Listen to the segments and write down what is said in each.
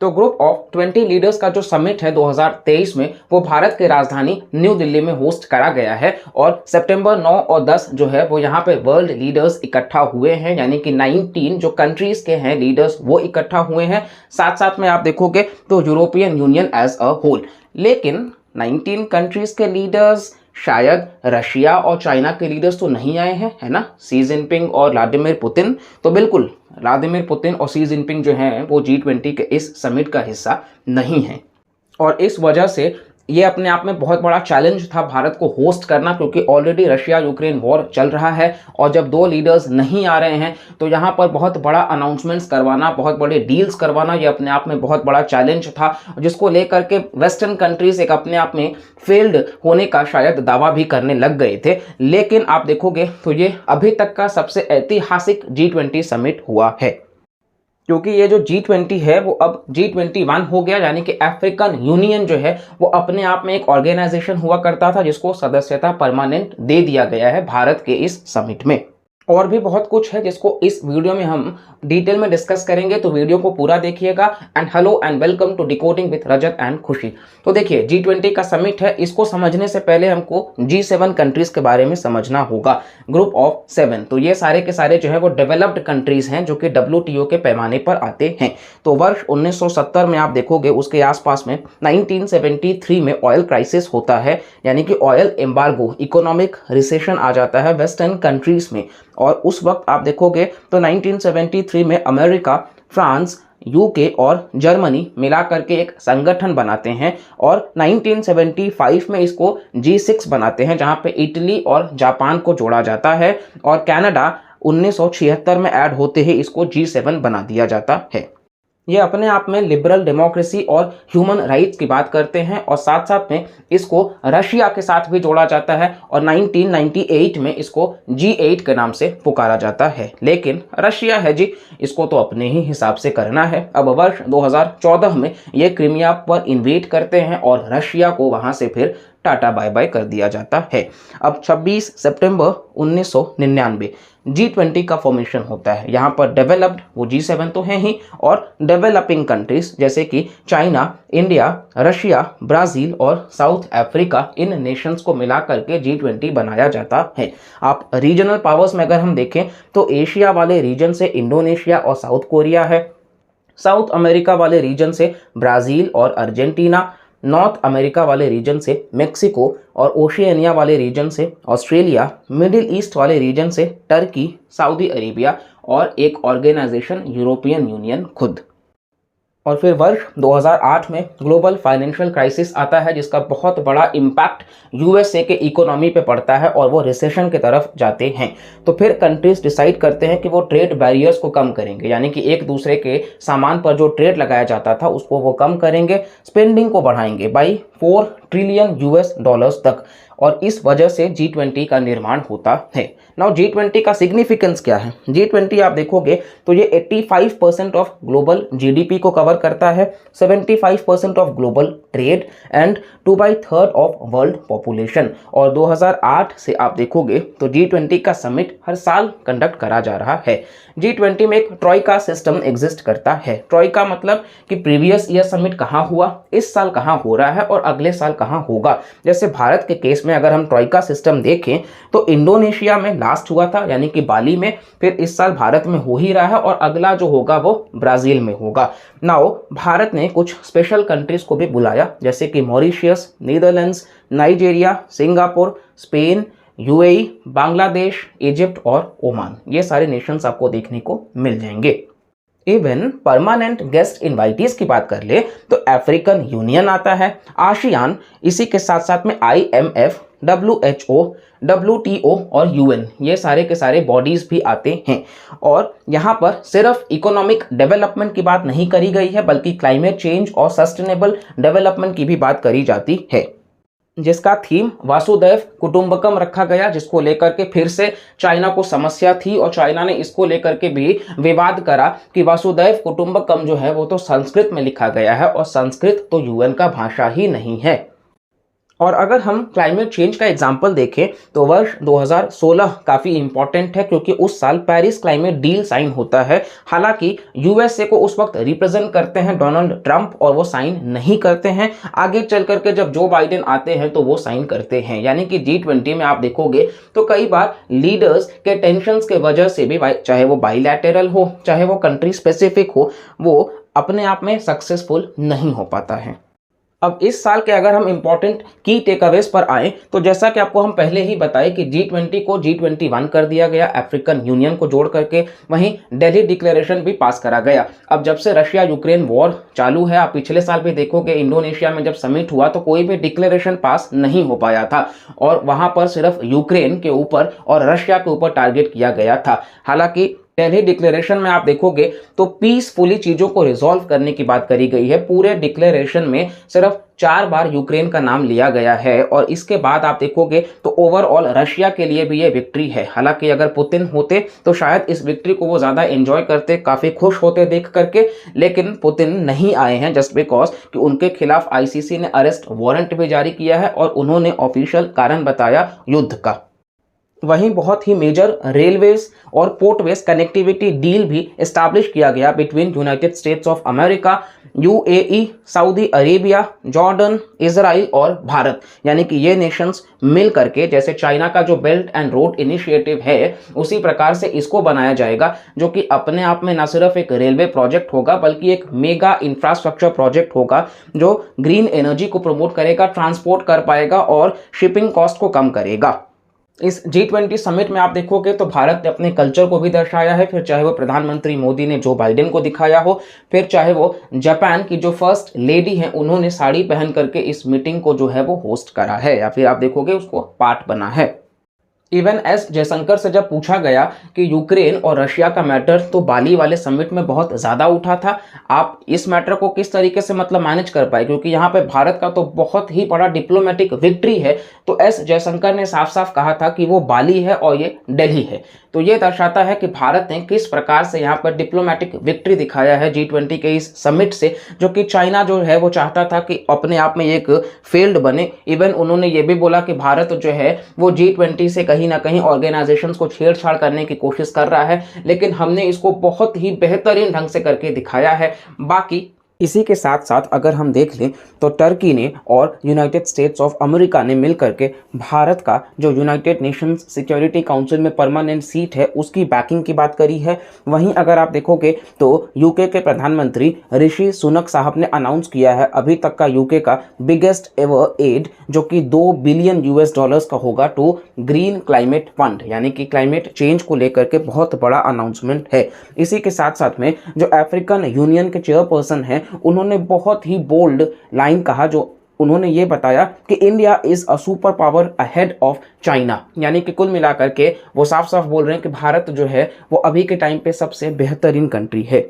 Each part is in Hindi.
तो ग्रुप ऑफ 20 लीडर्स का जो समिट है 2023 में वो भारत के राजधानी न्यू दिल्ली में होस्ट करा गया है और सितंबर 9 और 10 जो है वो यहाँ पे वर्ल्ड लीडर्स इकट्ठा हुए हैं, यानी कि 19 जो कंट्रीज के हैं लीडर्स वो इकट्ठा हुए हैं। साथ साथ में आप देखोगे तो European union as a whole. लेकिन 19 कंट्रीज के लीडर्स शायद रशिया और चाइना के लीडर्स तो नहीं आए हैं, है ना, शी जिनपिंग और व्लादिमीर पुतिन। तो बिल्कुल व्लादिमीर पुतिन और शी जिनपिंग जो हैं वो G20 के इस समिट का हिस्सा नहीं हैं और इस वजह से ये अपने आप में बहुत बड़ा चैलेंज था भारत को होस्ट करना, क्योंकि ऑलरेडी रशिया यूक्रेन वॉर चल रहा है और जब दो लीडर्स नहीं आ रहे हैं तो यहाँ पर बहुत बड़ा अनाउंसमेंट्स करवाना, बहुत बड़े डील्स करवाना, ये अपने आप में बहुत बड़ा चैलेंज था, जिसको लेकर के वेस्टर्न कंट्रीज एक अपने आप में फेल्ड होने का शायद दावा भी करने लग गए थे। लेकिन आप देखोगे तो ये अभी तक का सबसे ऐतिहासिक G20 समिट हुआ है, क्योंकि ये जो G20 है वो अब G21 हो गया, यानी कि अफ्रीकन यूनियन जो है वो अपने आप में एक ऑर्गेनाइजेशन हुआ करता था जिसको सदस्यता परमानेंट दे दिया गया है भारत के इस समिट में। और भी बहुत कुछ है जिसको इस वीडियो में हम डिटेल में डिस्कस करेंगे, तो वीडियो को पूरा देखिएगा। And hello and welcome to decoding with Rajat and Khushi. तो देखिए G20 का समिट है, इसको समझने से पहले हमको G7 कंट्रीज के बारे में समझना होगा। ग्रुप ऑफ 7, तो ये सारे के सारे जो है वो डेवलप्ड कंट्रीज हैं जो कि WTO के पैमाने पर आते हैं। तो वर्ष 1970 में आप देखोगे उसके आसपास में 1973 में ऑयल क्राइसिस होता है, यानी कि ऑयल एम्बार्गो, इकोनॉमिक रिसेशन आ जाता है वेस्टर्न कंट्रीज में। और उस वक्त आप देखोगे तो 1973 में अमेरिका, फ्रांस, यूके और जर्मनी मिला करके एक संगठन बनाते हैं और 1975 में इसको G6 बनाते हैं, जहां पे इटली और जापान को जोड़ा जाता है और कनाडा 1976 में ऐड होते ही इसको G7 बना दिया जाता है। ये अपने आप में लिबरल डेमोक्रेसी और ह्यूमन राइट्स की बात करते हैं और साथ साथ में इसको रशिया के साथ भी जोड़ा जाता है और 1998 में इसको G8 के नाम से पुकारा जाता है। लेकिन रशिया है जी, इसको तो अपने ही हिसाब से करना है। अब वर्ष 2014 में ये क्रीमिया पर इन्वेड करते हैं और रशिया को वहां से फिर टाटा बाय बाय कर दिया जाता है। अब 26 सितंबर 1999 G20 का फॉर्मेशन होता है। यहाँ पर डेवलप्ड वो G7 तो हैं ही और डेवलपिंग कंट्रीज जैसे कि चाइना, इंडिया, रशिया, ब्राज़ील और साउथ अफ्रीका, इन नेशंस को मिला करके G20 बनाया जाता है। आप रीजनल पावर्स में अगर हम देखें तो एशिया वाले रीजन से इंडोनेशिया और साउथ कोरिया है, साउथ अमेरिका वाले रीजन से ब्राज़ील और अर्जेंटीना, नॉर्थ अमेरिका वाले रीजन से मेक्सिको और ओशियानिया वाले रीजन से ऑस्ट्रेलिया, मिडिल ईस्ट वाले रीजन से टर्की, सऊदी अरेबिया और एक ऑर्गेनाइजेशन यूरोपियन यूनियन खुद। और फिर वर्ष 2008 में ग्लोबल फाइनेंशियल क्राइसिस आता है जिसका बहुत बड़ा इम्पैक्ट USA के इकोनॉमी पे पड़ता है और वो रिसेशन की तरफ जाते हैं। तो फिर कंट्रीज डिसाइड करते हैं कि वो ट्रेड बैरियर्स को कम करेंगे, यानी कि एक दूसरे के सामान पर जो ट्रेड लगाया जाता था उसको वो कम करेंगे, स्पेंडिंग को बढ़ाएंगे बाई 4 ट्रिलियन US तक, और इस वजह से G20 का निर्माण होता है। नाउ G20 का सिग्निफिकेंस क्या है? G20 आप देखोगे तो ये 85% ऑफ ग्लोबल GDP को कवर करता है, 75% of global trade and 2/3 of world population. और 2008 से आप देखोगे तो G20 का समिट हर साल कंडक्ट करा जा रहा है। G20 में एक ट्रॉइका सिस्टम एग्जिस्ट करता है। ट्रॉइका मतलब कि प्रीवियस ईयर समिट कहाँ हुआ, इस साल कहाँ हो रहा है और अगले साल कहाँ होगा। जैसे भारत के केस में अगर हम ट्रॉइका सिस्टम देखें तो इंडोनेशिया में लास्ट हुआ था, यानी कि बाली में, फिर इस साल भारत में हो ही रहा है और अगला जो होगा वो ब्राज़ील में होगा। नाउ भारत ने कुछ स्पेशल कंट्रीज को भी बुलाया, जैसे कि Mauritius, Netherlands, Nigeria, Singapore, Spain, UAE, Bangladesh, Egypt और ओमान। ये सारे नेशंस आपको देखने को मिल जाएंगे। इवन परमानेंट गेस्ट इनवाइटीज की बात कर ले तो अफ्रीकन यूनियन आता है, आसियान, इसी के साथ साथ में IMF, WHO, WTO और UN, ये सारे के सारे बॉडीज भी आते हैं। और यहाँ पर सिर्फ इकोनॉमिक डेवलपमेंट की बात नहीं करी गई है, बल्कि क्लाइमेट चेंज और सस्टेनेबल डेवलपमेंट की भी बात करी जाती है, जिसका थीम वासुदैव कुटुंबकम रखा गया, जिसको लेकर के फिर से चाइना को समस्या थी और चाइना ने इसको लेकर के भी विवाद करा कि वासुदैव कुटुंबकम जो है वो तो संस्कृत में लिखा गया है और संस्कृत तो UN का भाषा ही नहीं है। और अगर हम क्लाइमेट चेंज का एग्जाम्पल देखें तो वर्ष 2016 काफ़ी इंपॉर्टेंट है क्योंकि उस साल पेरिस क्लाइमेट डील साइन होता है। हालांकि यूएसए को उस वक्त रिप्रेजेंट करते हैं डोनाल्ड ट्रंप और वो साइन नहीं करते हैं। आगे चल करके जब जो बाइडेन आते हैं तो वो साइन करते हैं। यानी कि G20 में आप देखोगे तो कई बार लीडर्स के टेंशंस के वजह से भी, चाहे वो बाइलैटरल हो चाहे वो कंट्री स्पेसिफिक हो, वो अपने आप में सक्सेसफुल नहीं हो पाता है। अब इस साल के अगर हम इंपॉर्टेंट की टेकअवेज पर आए तो जैसा कि आपको हम पहले ही बताए कि G20 को G21 कर दिया गया अफ्रीकन यूनियन को जोड़ करके। वहीं दिल्ली डिक्लेरेशन भी पास करा गया। अब जब से रशिया यूक्रेन वॉर चालू है, आप पिछले साल भी देखोगे इंडोनेशिया में जब समिट हुआ तो कोई भी डिक्लेरेशन पास नहीं हो पाया था और वहां पर सिर्फ यूक्रेन के ऊपर और रशिया के ऊपर टारगेट किया गया था। हालांकि दिल्ली डिक्लेरेशन में आप देखोगे तो पीसफुली चीजों को रिजॉल्व करने की बात करी गई है। पूरे डिक्लेरेशन में सिर्फ 4 बार यूक्रेन का नाम लिया गया है और इसके बाद आप देखोगे तो ओवरऑल रशिया के लिए भी ये विक्ट्री है। हालांकि अगर पुतिन होते तो शायद इस विक्ट्री को वो ज्यादा एंजॉय करते, काफी खुश होते देख करके, लेकिन पुतिन नहीं आए हैं जस्ट बिकॉज कि उनके खिलाफ आईसीसी ने अरेस्ट वारंट भी जारी किया है और उन्होंने ऑफिशियल कारण बताया युद्ध का। वहीं बहुत ही मेजर रेलवेज और पोर्टवेज कनेक्टिविटी डील भी एस्टैब्लिश किया गया between United states of America, UAE, Saudi Arabia, Jordan, Israel और भारत। यानी कि ये नेशंस मिल करके, जैसे चाइना का जो बेल्ट एंड रोड इनिशिएटिव है उसी प्रकार से इसको बनाया जाएगा, जो कि अपने आप में न सिर्फ एक रेलवे प्रोजेक्ट होगा बल्कि एक मेगा इंफ्रास्ट्रक्चर प्रोजेक्ट होगा जो ग्रीन एनर्जी को प्रमोट करेगा, ट्रांसपोर्ट कर पाएगा और शिपिंग कॉस्ट को कम करेगा। इस G20 समिट में आप देखोगे तो भारत ने अपने कल्चर को भी दर्शाया है, फिर चाहे वो प्रधानमंत्री मोदी ने जो बाइडेन को दिखाया हो, फिर चाहे वो जापान की जो फर्स्ट लेडी हैं उन्होंने साड़ी पहन करके इस मीटिंग को जो है वो होस्ट करा है या फिर आप देखोगे उसको पार्ट बना है। इवन एस जयशंकर से जब पूछा गया कि यूक्रेन और रशिया का मैटर तो बाली वाले समिट में बहुत ज़्यादा उठा था, आप इस मैटर को किस तरीके से मतलब मैनेज कर पाए, क्योंकि यहाँ पे भारत का तो बहुत ही बड़ा डिप्लोमेटिक विक्ट्री है। तो एस जयशंकर ने साफ साफ कहा था कि वो बाली है और ये दिल्ली है। तो ये दर्शाता है कि भारत ने किस प्रकार से यहाँ पर डिप्लोमेटिक विक्ट्री दिखाया है G20 के इस समिट से, जो कि चाइना जो है वो चाहता था कि अपने आप में एक फेल्ड बने। इवन उन्होंने ये भी बोला कि भारत जो है वो G20 से कहीं ना कहीं ऑर्गेनाइजेशंस को छेड़छाड़ करने की कोशिश कर रहा है, लेकिन हमने इसको बहुत ही बेहतरीन ढंग से करके दिखाया है। बाकी इसी के साथ साथ अगर हम देख लें तो टर्की ने और यूनाइटेड स्टेट्स ऑफ अमेरिका ने मिल करके भारत का जो यूनाइटेड नेशंस सिक्योरिटी काउंसिल में परमानेंट सीट है उसकी बैकिंग की बात करी है। वहीं अगर आप देखोगे तो यूके के प्रधानमंत्री ऋषि सुनक साहब ने अनाउंस किया है अभी तक का यूके का बिगेस्ट एवर एड, जो कि $2 बिलियन का होगा टू ग्रीन क्लाइमेट फंड, यानी कि क्लाइमेट चेंज को लेकर के बहुत बड़ा अनाउंसमेंट है। इसी के साथ साथ में जो अफ्रीकन यूनियन के चेयरपर्सन है उन्होंने बहुत ही बोल्ड लाइन कहा, जो उन्होंने ये बताया कि India is a super power ahead of China. यानी कि कुल मिलाकर के वो साफ साफ बोल रहे हैं कि भारत जो है वो अभी के टाइम पे सबसे बेहतरीन कंट्री है।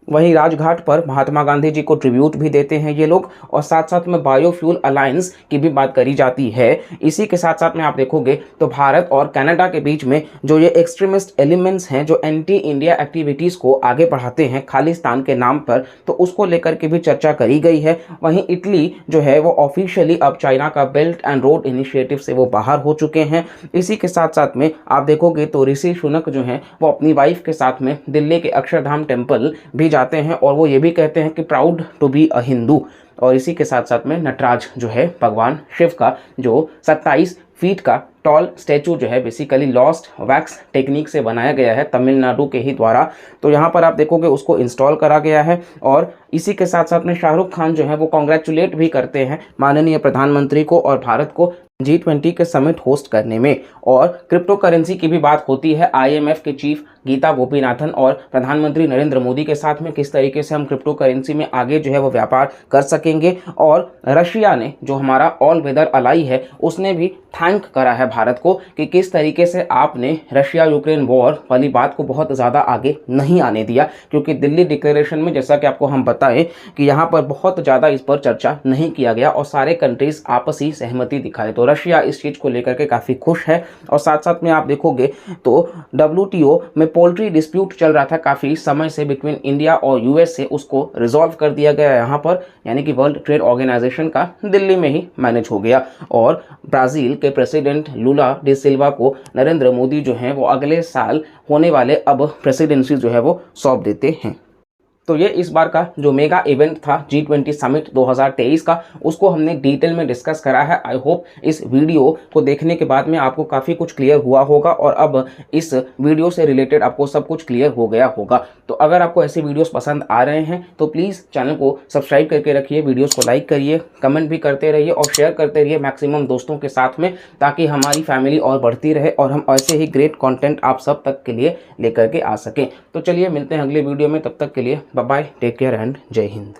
वहीं राजघाट पर महात्मा गांधी जी को ट्रिब्यूट भी देते हैं ये लोग, और साथ साथ में बायोफ्यूल अलायंस की भी बात करी जाती है। इसी के साथ साथ में आप देखोगे तो भारत और कनाडा के बीच में जो ये एक्सट्रीमिस्ट एलिमेंट्स हैं जो एंटी इंडिया एक्टिविटीज़ को आगे बढ़ाते हैं खालिस्तान के नाम पर, तो उसको लेकर के भी चर्चा करी गई है। वहीं इटली जो है वो ऑफिशियली अब चाइना का बेल्ट एंड रोड इनिशिएटिव से वो बाहर हो चुके हैं। इसी के साथ साथ में आप देखोगे तो ऋषि सुनक जो हैं वो अपनी वाइफ के साथ में दिल्ली के अक्षरधाम टेम्पल भी जाते हैं और वो ये भी कहते हैं कि proud to be a Hindu. और इसी के साथ साथ में नटराज जो है भगवान शिव का जो 27 फीट का टॉल स्टैचू जो है बेसिकली लॉस्ट वैक्स टेक्निक से बनाया गया है तमिलनाडु के ही द्वारा, तो यहाँ पर आप देखोगे उसको इंस्टॉल करा गया है। और इसी के साथ साथ में शाहरुख खान जो है वो कॉन्ग्रेचुलेट भी करते हैं माननीय प्रधानमंत्री को और भारत को G20 के समिट होस्ट करने में। और क्रिप्टो करेंसी की भी बात होती है। IMF के चीफ गीता गोपीनाथन और प्रधानमंत्री नरेंद्र मोदी के साथ में किस तरीके से हम क्रिप्टो करेंसी में आगे जो है वो व्यापार कर सकेंगे। और रशिया ने जो हमारा ऑल वेदर अलाई है उसने भी थैंक करा है भारत को कि किस तरीके से आपने रशिया यूक्रेन वॉर वाली बात को बहुत ज़्यादा आगे नहीं आने दिया, क्योंकि दिल्ली डिक्लेरेशन में जैसा कि आपको हम बताएं कि यहाँ पर बहुत ज़्यादा इस पर चर्चा नहीं किया गया और सारे कंट्रीज आपसी सहमति दिखाए। तो रशिया इस चीज़ को लेकर के काफ़ी खुश है। और साथ साथ में आप देखोगे तो WTO में पोल्ट्री डिस्प्यूट चल रहा था काफ़ी समय से बिटवीन इंडिया और US से, उसको रिजॉल्व कर दिया गया यहाँ पर, यानी कि वर्ल्ड ट्रेड ऑर्गेनाइजेशन का दिल्ली में ही मैनेज हो गया। और ब्राज़ील के प्रेसिडेंट लूला डी सिल्वा को नरेंद्र मोदी जो हैं वो अगले साल होने वाले अब प्रेसिडेंसी जो है वो सौंप देते हैं। तो ये इस बार का जो मेगा इवेंट था G20 समिट 2023 का, उसको हमने डिटेल में डिस्कस करा है। आई होप इस वीडियो को देखने के बाद में आपको काफ़ी कुछ क्लियर हुआ होगा और अब इस वीडियो से रिलेटेड आपको सब कुछ क्लियर हो गया होगा। तो अगर आपको ऐसे वीडियोस पसंद आ रहे हैं तो प्लीज़ चैनल को सब्सक्राइब करके रखिए, वीडियोज़ को लाइक करिए, कमेंट भी करते रहिए और शेयर करते रहिए मैक्सिमम दोस्तों के साथ में, ताकि हमारी फैमिली और बढ़ती रहे और हम ऐसे ही ग्रेट कॉन्टेंट आप सब तक के लिए लेकर के आ सकें। तो चलिए मिलते हैं अगले वीडियो में, तब तक के लिए bye bye, take care and जय हिंद।